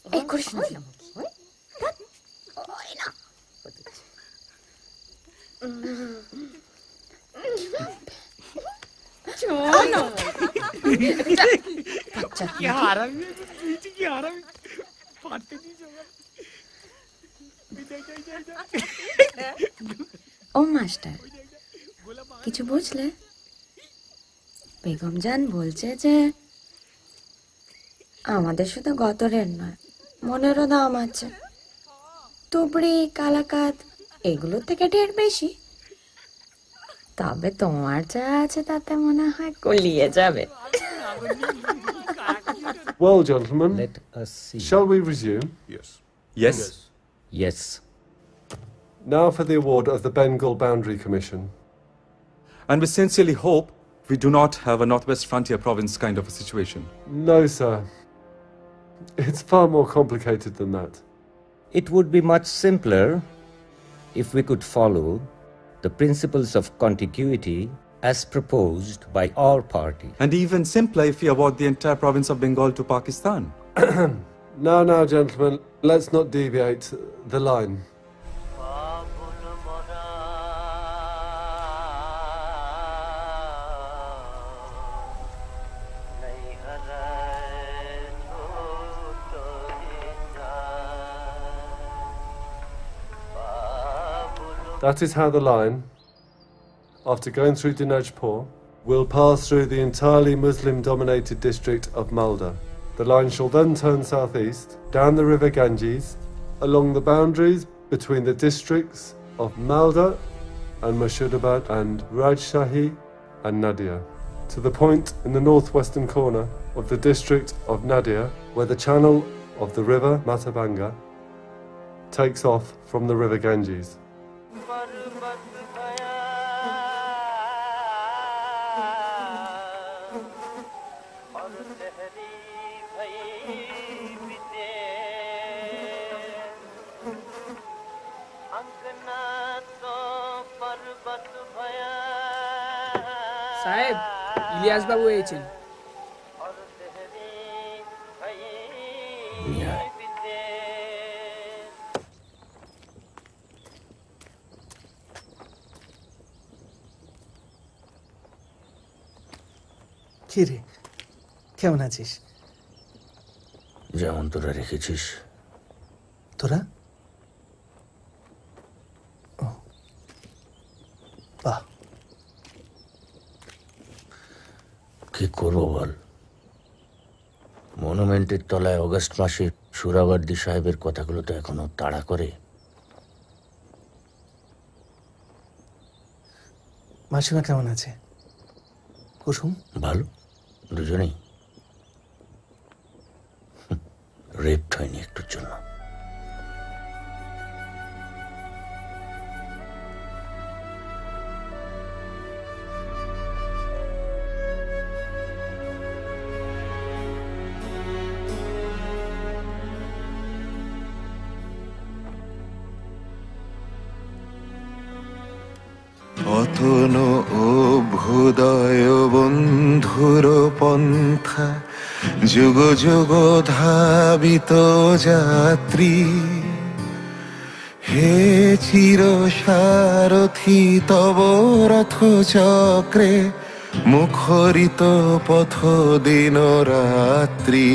এই করিস না ও মাস্টার কিছু বুঝলে বেগম জান বলছে যে আমাদের শুধু গতরের নয় মনেরও দাম আছে তুবড়ি কালাকাত এগুলোর থেকে ঢের বেশি তবে তোমার যা আছে তাতে মনে হয় কলিয়ে যাবে Well, gentlemen, Let us see. shall we resume? Yes. Yes. Yes. Now for the award of the Bengal Boundary Commission. And we sincerely hope we do not have a Northwest Frontier Province kind of a situation. No, sir. It's far more complicated than that. It would be much simpler if we could follow the principles of contiguity as proposed by our party. And even simpler if we award the entire province of Bengal to Pakistan. Now, gentlemen, let's not deviate the line. That is how the line, after going through Dinajpur, will pass through the entirely Muslim-dominated district of Malda. The line shall then turn southeast, down the river Ganges, along the boundaries between the districts of Malda and Murshidabad and Rajshahi and Nadia, to the point in the northwestern corner of the district of Nadia, where the channel of the river Matabanga takes off from the river Ganges. সাহেব ইলিয়াস বাবু এসেছেন কি রে কেমন আছিস যেমন তোরা রেখেছিস তোরা ও বাহ কি করবো বল মনুমেন্টের তলায় অগস্ট মাসে সুরাবর্দী সাহেবের কথাগুলো তো এখনো তাড়া করে মাসিমা কেমন আছে কুসুম ভালো দুজনেই রেপ্ট হয়নি একটুর জন্য অতন অভ্যুদয় বন্ধুর পন্থা যুগ যুগ ধাবিত যাত্রী হে চির সারথি তব রথ চক্রে মুখরিত পথ দিন রাত্রি